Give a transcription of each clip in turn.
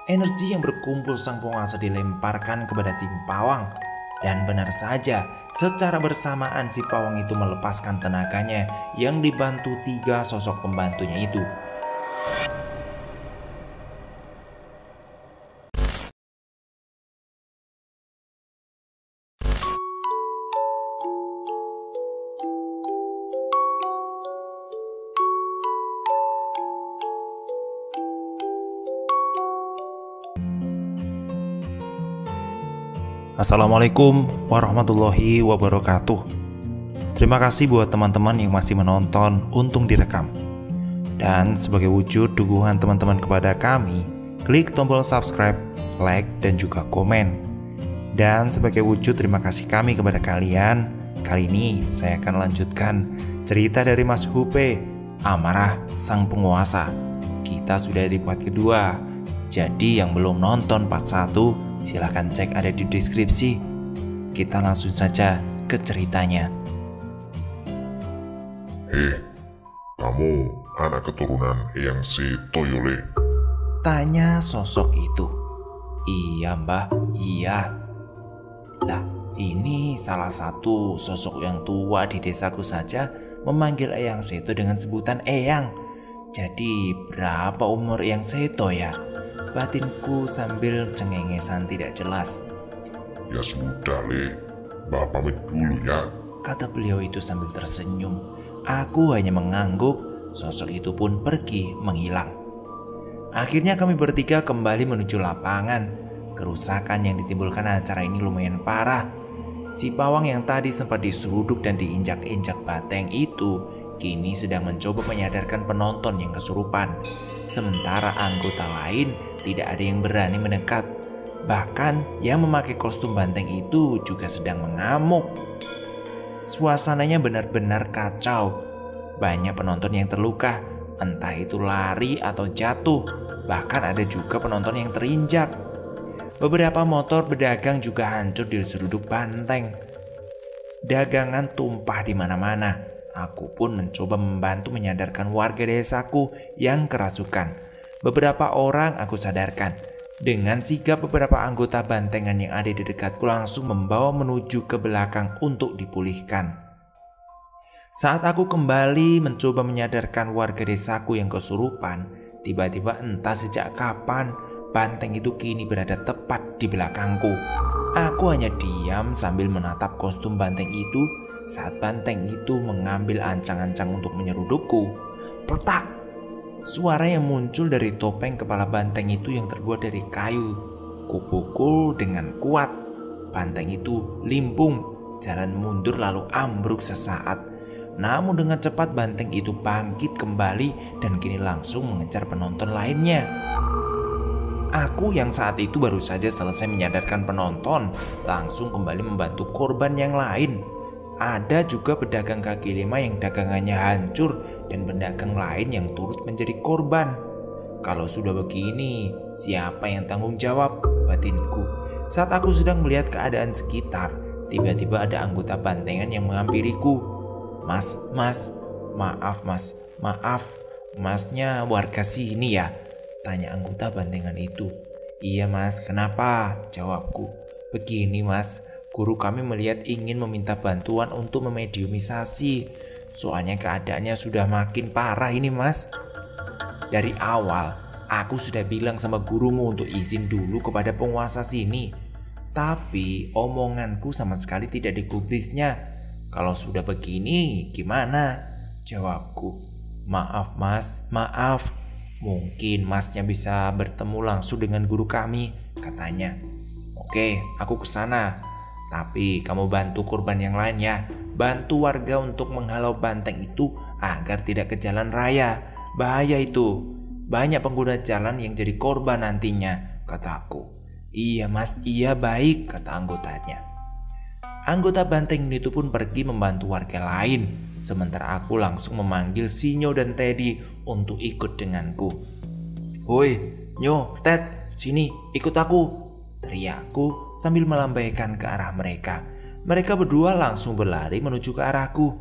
Energi yang berkumpul sang penguasa dilemparkan kepada si pawang. Dan benar saja, secara bersamaan si pawang itu melepaskan tenaganya yang dibantu 3 sosok pembantunya itu. Assalamualaikum warahmatullahi wabarakatuh. Terima kasih buat teman-teman yang masih menonton Untung Direkam. Dan sebagai wujud dukungan teman-teman kepada kami, klik tombol subscribe, like, dan juga komen. Dan sebagai wujud terima kasih kami kepada kalian, kali ini saya akan lanjutkan cerita dari Mas Hupe, Amarah Sang Penguasa. Kita sudah di part kedua, jadi yang belum nonton part 1 silahkan cek ada di deskripsi. Kita langsung saja ke ceritanya. Kamu anak keturunan Eyang Setoyole? Tanya sosok itu. Iya mbah, iya. Lah, ini salah satu sosok yang tua di desaku saja memanggil Eyang Seto dengan sebutan Eyang. Jadi berapa umur Eyang Seto ya? Batinku sambil cengengesan tidak jelas. Ya sudah Le, Mbah pamit dulu ya, kata beliau itu sambil tersenyum. Aku hanya mengangguk, sosok itu pun pergi menghilang. Akhirnya kami bertiga kembali menuju lapangan. Kerusakan yang ditimbulkan acara ini lumayan parah. Si pawang yang tadi sempat diseruduk dan diinjak-injak Bateng itu kini sedang mencoba menyadarkan penonton yang kesurupan. Sementara anggota lain tidak ada yang berani mendekat. Bahkan yang memakai kostum banteng itu juga sedang mengamuk. Suasananya benar-benar kacau. Banyak penonton yang terluka, entah itu lari atau jatuh. Bahkan ada juga penonton yang terinjak. Beberapa motor pedagang juga hancur diseruduk banteng. Dagangan tumpah di mana-mana. Aku pun mencoba membantu menyadarkan warga desaku yang kerasukan. Beberapa orang aku sadarkan. Dengan sigap beberapa anggota bantengan yang ada di dekatku langsung membawa menuju ke belakang untuk dipulihkan. Saat aku kembali mencoba menyadarkan warga desaku yang kesurupan, tiba-tiba entah sejak kapan banteng itu kini berada tepat di belakangku. Aku hanya diam sambil menatap kostum banteng itu saat banteng itu mengambil ancang-ancang untuk menyerudukku. Pletak! Suara yang muncul dari topeng kepala banteng itu yang terbuat dari kayu. Kupukul dengan kuat. Banteng itu limpung, jalan mundur lalu ambruk sesaat. Namun dengan cepat banteng itu bangkit kembali dan kini langsung mengejar penonton lainnya. Aku yang saat itu baru saja selesai menyadarkan penonton, langsung kembali membantu korban yang lain. Ada juga pedagang kaki lima yang dagangannya hancur dan pedagang lain yang turut menjadi korban. Kalau sudah begini, siapa yang tanggung jawab? Batinku. Saat aku sedang melihat keadaan sekitar, tiba-tiba ada anggota bantengan yang menghampiriku. Mas, maaf mas, maaf. Masnya warga sini ya? Tanya anggota bantengan itu. Iya mas, kenapa? Jawabku. Begini mas, guru kami melihat ingin meminta bantuan untuk memediumisasi. Soalnya keadaannya sudah makin parah ini mas. Dari awal aku sudah bilang sama gurumu untuk izin dulu kepada penguasa sini, tapi omonganku sama sekali tidak digubrisnya. Kalau sudah begini gimana? Jawabku. Maaf mas, maaf. Mungkin masnya bisa bertemu langsung dengan guru kami, katanya. Oke, aku kesana. Tapi kamu bantu korban yang lain ya. Bantu warga untuk menghalau banteng itu agar tidak ke jalan raya. Bahaya itu. Banyak pengguna jalan yang jadi korban nantinya, kataku. Iya mas, iya baik, kata anggotanya. Anggota banteng itu pun pergi membantu warga lain. Sementara aku langsung memanggil Sinyo dan Teddy untuk ikut denganku. Woi, Nyo, Ted, sini ikut aku, teriakku sambil melambaikan ke arah mereka. Mereka berdua langsung berlari menuju ke arahku.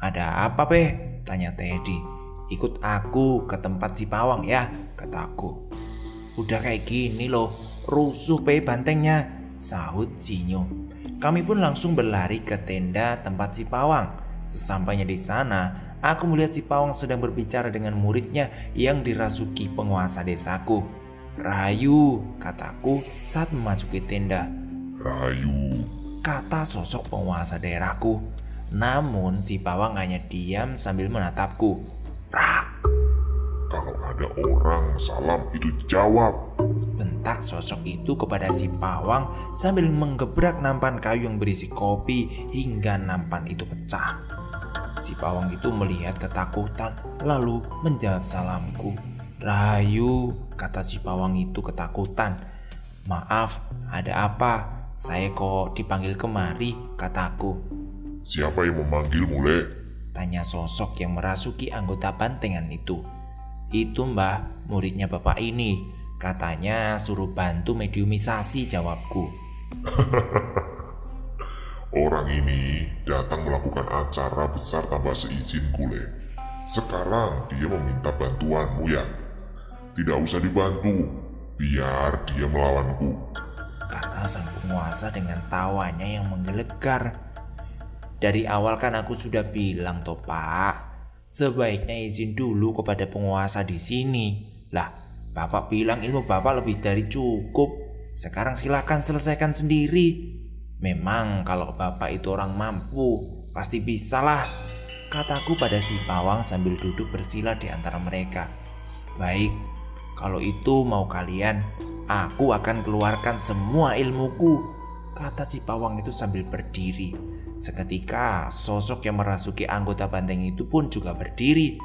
Ada apa, Peh? Tanya Teddy. Ikut aku ke tempat si pawang ya, kataku. Udah kayak gini loh, rusuh bantengnya, sahut Sinyo. Kami pun langsung berlari ke tenda tempat si pawang. Sesampainya di sana, aku melihat si pawang sedang berbicara dengan muridnya yang dirasuki penguasa desaku. Rayu, kataku saat memasuki tenda. Rayu, kata sosok penguasa daerahku. Namun si pawang hanya diam sambil menatapku. Rak, kalau ada orang salam itu jawab, bentak sosok itu kepada si pawang sambil menggebrak nampan kayu yang berisi kopi hingga nampan itu pecah. Si pawang itu melihat ketakutan lalu menjawab salamku. Rayu, kata si pawang itu ketakutan. Maaf, ada apa? Saya kok dipanggil kemari, kataku. Siapa yang memanggilmu, Le? Tanya sosok yang merasuki anggota bantengan itu. Itu mbah, muridnya bapak ini. Katanya suruh bantu mediumisasi, jawabku. Orang ini datang melakukan acara besar tanpa seizinku, Le. Sekarang dia meminta bantuanmu ya. Tidak usah dibantu, biar dia melawanku, kata sang penguasa dengan tawanya yang menggelegar. Dari awal kan aku sudah bilang toh pak, sebaiknya izin dulu kepada penguasa di sini. Lah, bapak bilang ilmu bapak lebih dari cukup. Sekarang silakan selesaikan sendiri. Memang kalau bapak itu orang mampu, pasti bisalah, kataku pada si pawang sambil duduk bersila di antara mereka. Baik, kalau itu mau kalian, aku akan keluarkan semua ilmuku, kata si pawang itu sambil berdiri. Seketika sosok yang merasuki anggota banteng itu pun juga berdiri.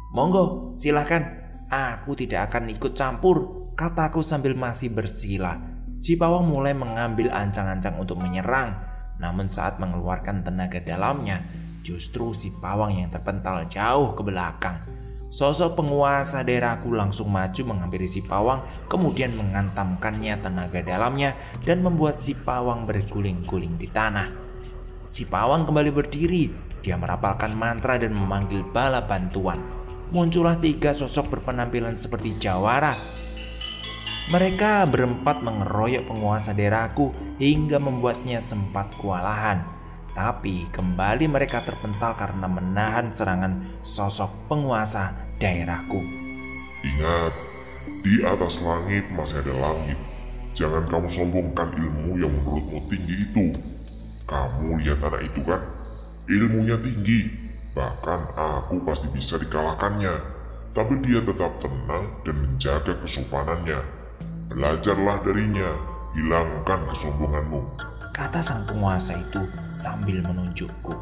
Monggo, silahkan, aku tidak akan ikut campur, kataku sambil masih bersila. Si pawang mulai mengambil ancang-ancang untuk menyerang. Namun saat mengeluarkan tenaga dalamnya, justru si pawang yang terpental jauh ke belakang. Sosok penguasa daerahku langsung maju menghampiri si pawang, kemudian menghantamkannya tenaga dalamnya dan membuat si pawang berguling-guling di tanah. Si pawang kembali berdiri, dia merapalkan mantra dan memanggil bala bantuan. Muncullah 3 sosok berpenampilan seperti jawara. Mereka berempat mengeroyok penguasa daerahku hingga membuatnya sempat kewalahan. Tapi kembali mereka terpental karena menahan serangan sosok penguasa daerahku. Ingat, di atas langit masih ada langit. Jangan kamu sombongkan ilmu yang menurutmu tinggi itu. Kamu lihat anak itu kan? Ilmunya tinggi. Bahkan aku pasti bisa dikalahkannya. Tapi dia tetap tenang dan menjaga kesopanannya. Belajarlah darinya. Hilangkan kesombonganmu, kata sang penguasa itu sambil menunjukku.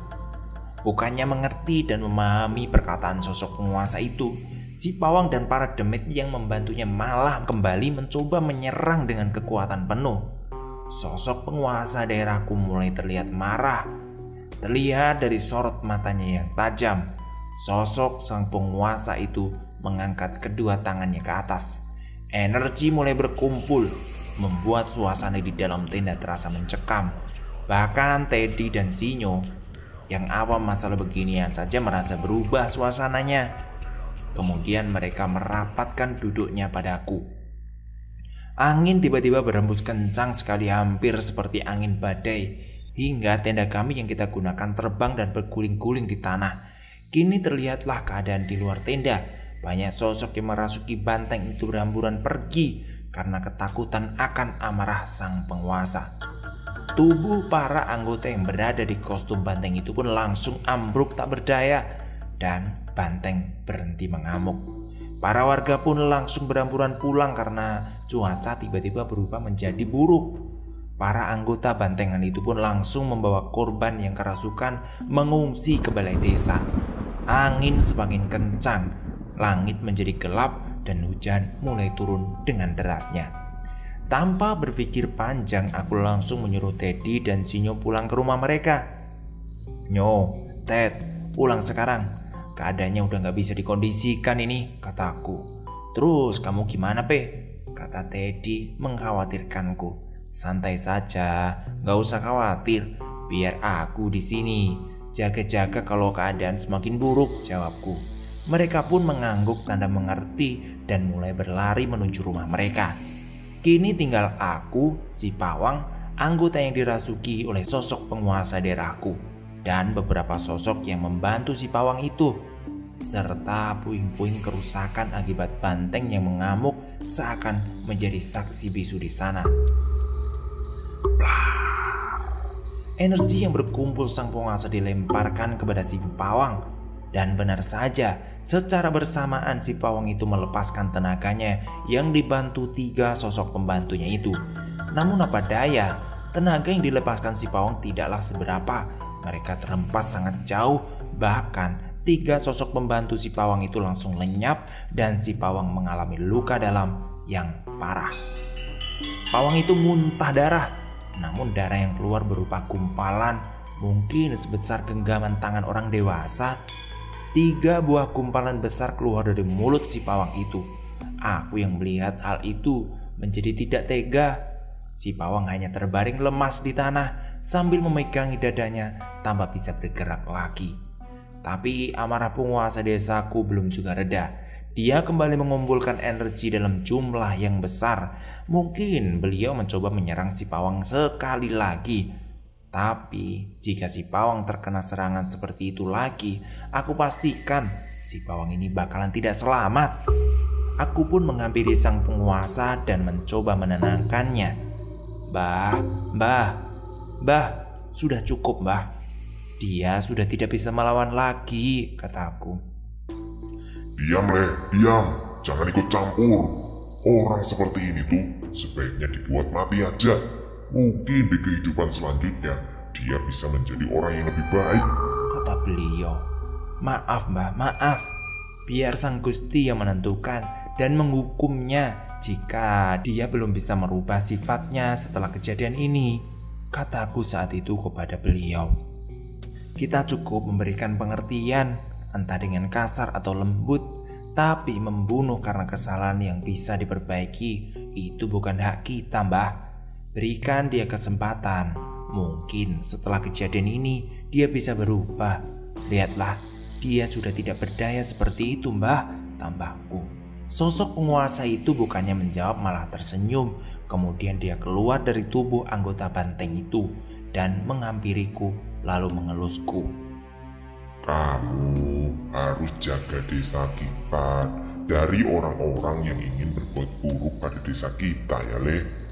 Bukannya mengerti dan memahami perkataan sosok penguasa itu, si pawang dan para demit yang membantunya malah kembali mencoba menyerang dengan kekuatan penuh. Sosok penguasa daerahku mulai terlihat marah. Terlihat dari sorot matanya yang tajam. Sosok sang penguasa itu mengangkat kedua tangannya ke atas. Energi mulai berkumpul, membuat suasana di dalam tenda terasa mencekam. Bahkan Teddy dan Sinyo yang awam masalah beginian saja merasa berubah suasananya. Kemudian mereka merapatkan duduknya padaku. Angin tiba-tiba berhembus kencang sekali, hampir seperti angin badai, hingga tenda kami yang kita gunakan terbang dan berguling-guling di tanah. Kini terlihatlah keadaan di luar tenda. Banyak sosok yang merasuki banteng itu berhamburan pergi karena ketakutan akan amarah sang penguasa. Tubuh para anggota yang berada di kostum banteng itu pun langsung ambruk tak berdaya dan banteng berhenti mengamuk. Para warga pun langsung berhamburan pulang karena cuaca tiba-tiba berubah menjadi buruk. Para anggota bantengan itu pun langsung membawa korban yang kerasukan mengungsi ke balai desa. Angin semakin kencang, langit menjadi gelap dan hujan mulai turun dengan derasnya. Tanpa berpikir panjang, aku langsung menyuruh Teddy dan Sinyo pulang ke rumah mereka. Nyo, Ted, pulang sekarang. Keadaannya udah gak bisa dikondisikan ini, kataku. Terus kamu gimana, Pe? Kata Teddy mengkhawatirkanku. Santai saja, gak usah khawatir. Biar aku di sini jaga-jaga kalau keadaan semakin buruk, jawabku. Mereka pun mengangguk tanda mengerti dan mulai berlari menuju rumah mereka. Kini tinggal aku, si pawang, anggota yang dirasuki oleh sosok penguasa daerahku, dan beberapa sosok yang membantu si pawang itu, serta puing-puing kerusakan akibat banteng yang mengamuk seakan menjadi saksi bisu di sana. Energi yang berkumpul sang penguasa dilemparkan kepada si pawang. Dan benar saja, secara bersamaan si pawang itu melepaskan tenaganya yang dibantu 3 sosok pembantunya itu. Namun apa daya, tenaga yang dilepaskan si pawang tidaklah seberapa. Mereka terhempas sangat jauh, bahkan 3 sosok pembantu si pawang itu langsung lenyap dan si pawang mengalami luka dalam yang parah. Pawang itu muntah darah, namun darah yang keluar berupa gumpalan, mungkin sebesar genggaman tangan orang dewasa. 3 buah gumpalan besar keluar dari mulut si pawang itu. Aku yang melihat hal itu menjadi tidak tega. Si pawang hanya terbaring lemas di tanah sambil memegangi dadanya tanpa bisa bergerak lagi. Tapi amarah penguasa desaku belum juga reda. Dia kembali mengumpulkan energi dalam jumlah yang besar. Mungkin beliau mencoba menyerang si pawang sekali lagi. Tapi jika si pawang terkena serangan seperti itu lagi, aku pastikan si pawang ini bakalan tidak selamat. Aku pun menghampiri sang penguasa dan mencoba menenangkannya. Mbah, sudah cukup mbah. Dia sudah tidak bisa melawan lagi, kataku. Diam Le, diam. Jangan ikut campur. Orang seperti ini tuh sebaiknya dibuat mati aja. Mungkin di kehidupan selanjutnya dia bisa menjadi orang yang lebih baik, kata beliau. Maaf mbah, maaf. Biar sang Gusti yang menentukan dan menghukumnya jika dia belum bisa merubah sifatnya setelah kejadian ini, kataku saat itu kepada beliau. Kita cukup memberikan pengertian, entah dengan kasar atau lembut, tapi membunuh karena kesalahan yang bisa diperbaiki itu bukan hak kita mbah. Berikan dia kesempatan. Mungkin setelah kejadian ini dia bisa berubah. Lihatlah, dia sudah tidak berdaya seperti itu mbah, tambahku. Sosok penguasa itu bukannya menjawab malah tersenyum. Kemudian dia keluar dari tubuh anggota banteng itu dan menghampiriku lalu mengelusku. Kamu harus jaga desa kita dari orang-orang yang ingin berbuat buruk pada desa kita ya Le.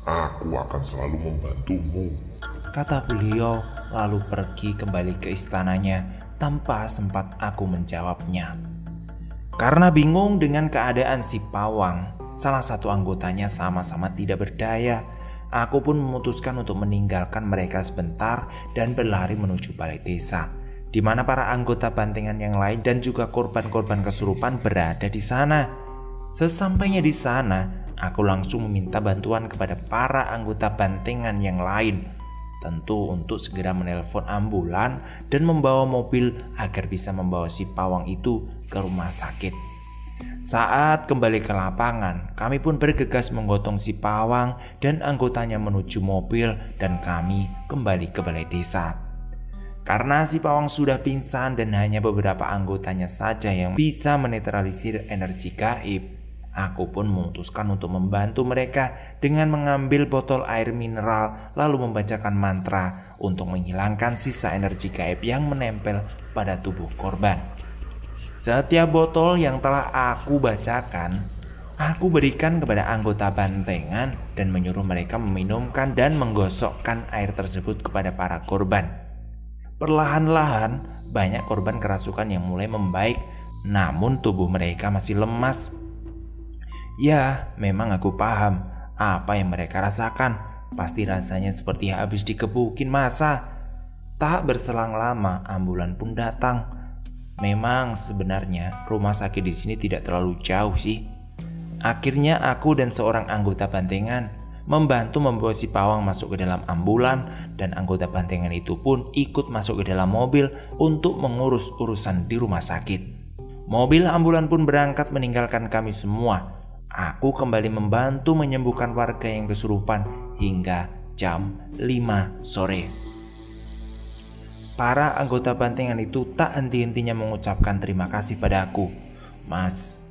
Aku akan selalu membantumu, kata beliau lalu pergi kembali ke istananya tanpa sempat aku menjawabnya. Karena bingung dengan keadaan si pawang, salah satu anggotanya sama-sama tidak berdaya, aku pun memutuskan untuk meninggalkan mereka sebentar dan berlari menuju balai desa, di mana para anggota bantengan yang lain dan juga korban-korban kesurupan berada di sana. Sesampainya di sana, aku langsung meminta bantuan kepada para anggota bantengan yang lain, tentu untuk segera menelpon ambulan dan membawa mobil agar bisa membawa si pawang itu ke rumah sakit. Saat kembali ke lapangan, kami pun bergegas menggotong si pawang dan anggotanya menuju mobil dan kami kembali ke balai desa. Karena si pawang sudah pingsan dan hanya beberapa anggotanya saja yang bisa menetralisir energi gaib, aku pun memutuskan untuk membantu mereka dengan mengambil botol air mineral lalu membacakan mantra untuk menghilangkan sisa energi gaib yang menempel pada tubuh korban. Setiap botol yang telah aku bacakan, aku berikan kepada anggota bantengan dan menyuruh mereka meminumkan dan menggosokkan air tersebut kepada para korban. Perlahan-lahan banyak korban kerasukan yang mulai membaik, namun tubuh mereka masih lemas. Ya, memang aku paham apa yang mereka rasakan. Pasti rasanya seperti habis dikebukin masa. Tak berselang lama, ambulan pun datang. Memang sebenarnya rumah sakit di sini tidak terlalu jauh sih. Akhirnya aku dan seorang anggota bantengan membantu membawa si pawang masuk ke dalam ambulan dan anggota bantengan itu pun ikut masuk ke dalam mobil untuk mengurus urusan di rumah sakit. Mobil ambulan pun berangkat meninggalkan kami semua. Aku kembali membantu menyembuhkan warga yang kesurupan hingga jam 5 sore. Para anggota bantengan itu tak henti-hentinya mengucapkan terima kasih padaku. Mas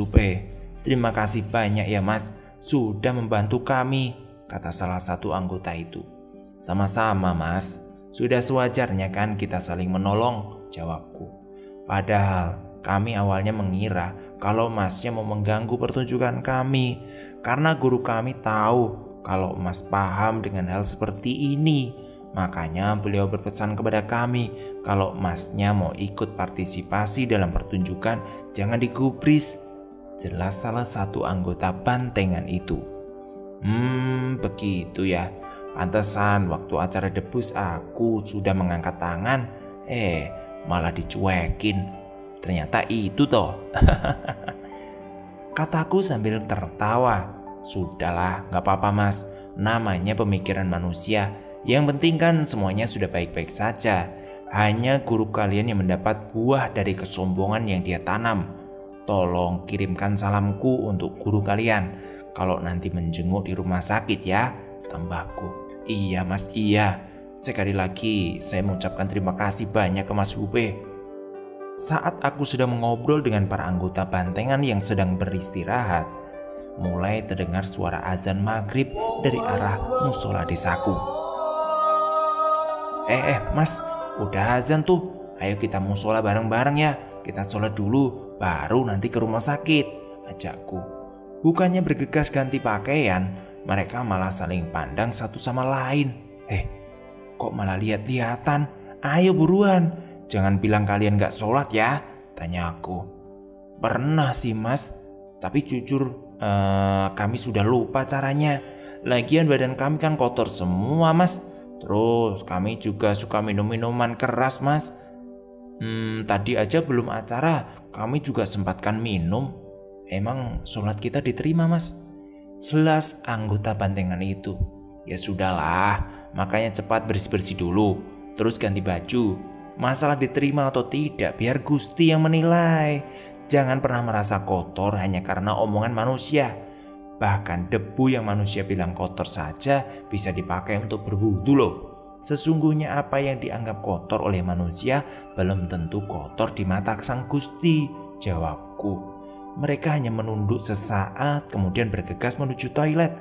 Upe, terima kasih banyak ya mas, sudah membantu kami, kata salah satu anggota itu. Sama-sama mas, sudah sewajarnya kan kita saling menolong, jawabku. Padahal kami awalnya mengira kalau masnya mau mengganggu pertunjukan kami, karena guru kami tahu kalau mas paham dengan hal seperti ini. Makanya beliau berpesan kepada kami kalau masnya mau ikut partisipasi dalam pertunjukan jangan digubris, jelas salah satu anggota bantengan itu. Begitu ya. Pantesan waktu acara debus aku sudah mengangkat tangan, malah dicuekin. Ternyata itu toh. Kataku sambil tertawa. Sudahlah, gak apa-apa mas, namanya pemikiran manusia. Yang penting kan semuanya sudah baik-baik saja. Hanya guru kalian yang mendapat buah dari kesombongan yang dia tanam. Tolong kirimkan salamku untuk guru kalian kalau nanti menjenguk di rumah sakit ya, tambahku. Iya mas, iya. Sekali lagi saya mengucapkan terima kasih banyak ke Mas Upe. Saat aku sedang mengobrol dengan para anggota bantengan yang sedang beristirahat, mulai terdengar suara azan maghrib dari arah musola desaku. Mas, udah azan tuh. Ayo kita musola bareng-bareng ya. Kita sholat dulu, baru nanti ke rumah sakit, ajakku. Bukannya bergegas ganti pakaian, mereka malah saling pandang satu sama lain. Kok malah lihat-lihatan? Ayo buruan, jangan bilang kalian gak sholat ya, tanya aku. Pernah sih mas, tapi jujur kami sudah lupa caranya. Lagian badan kami kan kotor semua mas. Terus kami juga suka minum minuman keras mas. Tadi aja belum acara kami juga sempatkan minum. Emang sholat kita diterima mas? Jelas anggota bantengan itu. Ya sudahlah, makanya cepat bersih-bersih dulu, terus ganti baju. Masalah diterima atau tidak biar Gusti yang menilai. Jangan pernah merasa kotor hanya karena omongan manusia. Bahkan debu yang manusia bilang kotor saja bisa dipakai untuk berwudu loh. Sesungguhnya apa yang dianggap kotor oleh manusia belum tentu kotor di mata Sang Gusti, jawabku. Mereka hanya menunduk sesaat kemudian bergegas menuju toilet.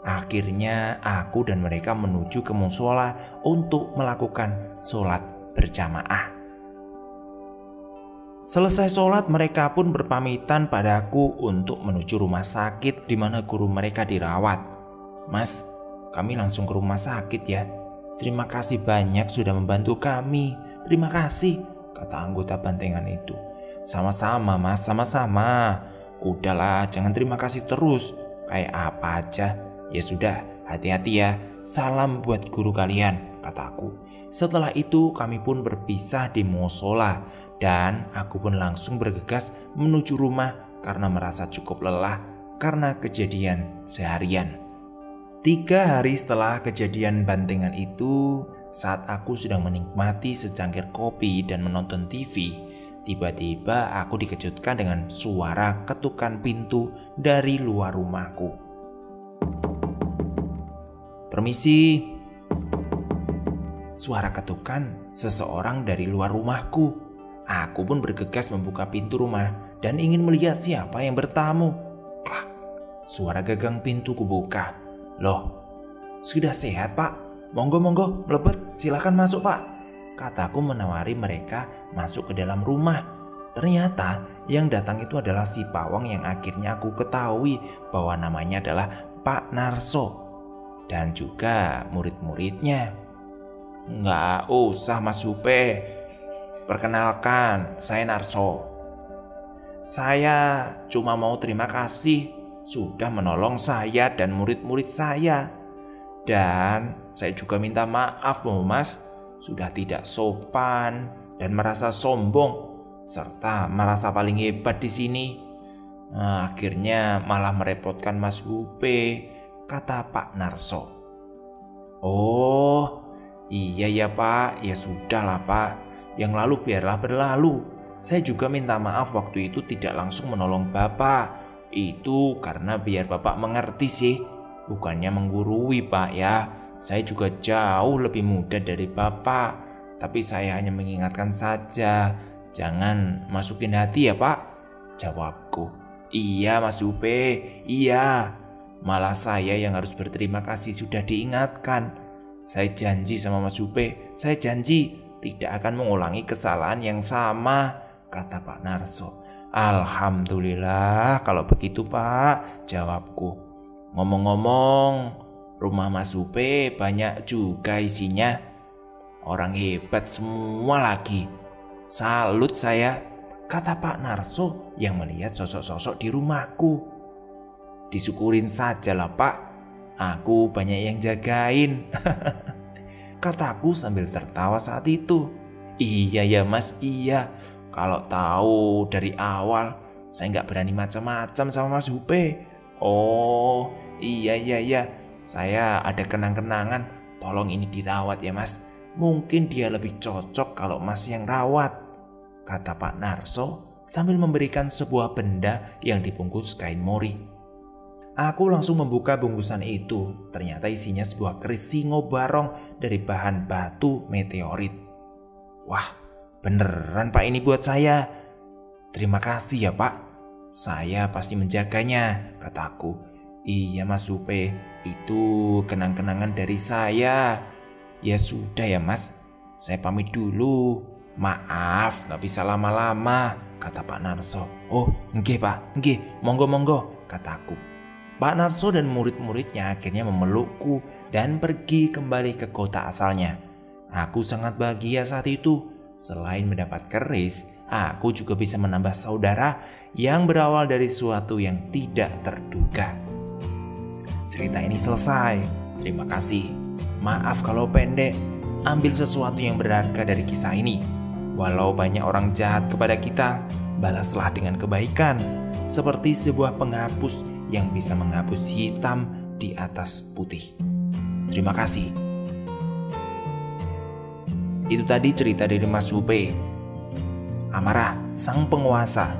Akhirnya aku dan mereka menuju ke musola untuk melakukan sholat berjamaah. Selesai sholat, mereka pun berpamitan padaku untuk menuju rumah sakit di mana guru mereka dirawat. Mas, kami langsung ke rumah sakit ya. Terima kasih banyak sudah membantu kami. Terima kasih, kata anggota bantengan itu. Sama-sama mas, sama-sama. Udahlah, jangan terima kasih terus. Kayak apa aja. Ya sudah, hati-hati ya. Salam buat guru kalian, kataku. Setelah itu kami pun berpisah di musola. Dan aku pun langsung bergegas menuju rumah karena merasa cukup lelah karena kejadian seharian. 3 hari setelah kejadian bantengan itu, saat aku sedang menikmati secangkir kopi dan menonton TV, tiba-tiba aku dikejutkan dengan suara ketukan pintu dari luar rumahku. Permisi. Suara ketukan seseorang dari luar rumahku. Aku pun bergegas membuka pintu rumah dan ingin melihat siapa yang bertamu. Klak, suara gagang pintu kubuka. Loh, sudah sehat pak? Monggo, melebet, silakan masuk pak, kataku menawari mereka masuk ke dalam rumah. Ternyata yang datang itu adalah si pawang yang akhirnya aku ketahui bahwa namanya adalah Pak Narso. Dan juga murid-muridnya. Nggak usah Mas Upe. Perkenalkan, saya Narso. Saya cuma mau terima kasih sudah menolong saya dan murid-murid saya. Dan saya juga minta maaf mas, sudah tidak sopan dan merasa sombong serta merasa paling hebat di sini. Akhirnya malah merepotkan Mas Upe, kata Pak Narso. Oh, iya ya Pak, ya sudahlah Pak. Yang lalu biarlah berlalu. Saya juga minta maaf waktu itu tidak langsung menolong Bapak. Itu karena biar Bapak mengerti sih, bukannya menggurui Pak ya. Saya juga jauh lebih muda dari Bapak. Tapi saya hanya mengingatkan saja, jangan masukin hati ya Pak, jawabku. Iya Mas Upe, iya. Malah saya yang harus berterima kasih sudah diingatkan. Saya janji sama Mas Upe, saya janji tidak akan mengulangi kesalahan yang sama, kata Pak Narso. Alhamdulillah kalau begitu Pak, jawabku. Ngomong-ngomong, rumah Mas Upe banyak juga isinya. Orang hebat semua lagi. Salut saya, kata Pak Narso yang melihat sosok-sosok di rumahku. Disyukurin saja lah Pak, aku banyak yang jagain, kataku sambil tertawa saat itu. Iya ya Mas, iya. Kalau tahu dari awal, saya nggak berani macam-macam sama Mas Upe. Oh, iya. Saya ada kenang-kenangan, tolong ini dirawat ya Mas. Mungkin dia lebih cocok kalau Mas yang rawat, kata Pak Narso sambil memberikan sebuah benda yang dibungkus kain mori. Aku langsung membuka bungkusan itu. Ternyata isinya sebuah keris singo barong dari bahan batu meteorit. Wah, beneran Pak ini buat saya. Terima kasih ya Pak. Saya pasti menjaganya, kataku. Iya Mas Upe, itu kenang-kenangan dari saya. Ya sudah ya Mas, saya pamit dulu. Maaf, gak bisa lama-lama, kata Pak Narso. Oh, nggih Pak, nggih, monggo, kataku. Pak Narso dan murid-muridnya akhirnya memelukku dan pergi kembali ke kota asalnya. Aku sangat bahagia saat itu. Selain mendapat keris, aku juga bisa menambah saudara yang berawal dari suatu yang tidak terduga. Cerita ini selesai. Terima kasih. Maaf kalau pendek. Ambil sesuatu yang berharga dari kisah ini. Walau banyak orang jahat kepada kita, balaslah dengan kebaikan. Seperti sebuah penghapus yang bisa menghapus hitam di atas putih. Terima kasih. Itu tadi cerita dari Mas Upe, Amarah Sang Penguasa.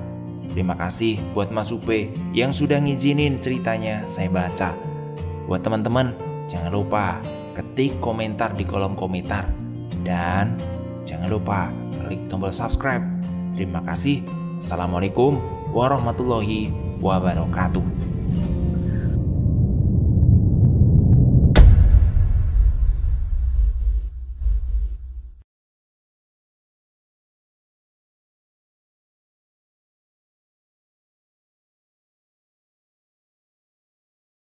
Terima kasih buat Mas Upe yang sudah ngizinin ceritanya saya baca. Buat teman-teman, jangan lupa ketik komentar di kolom komentar. Dan jangan lupa klik tombol subscribe. Terima kasih. Assalamualaikum warahmatullahi wabarakatuh.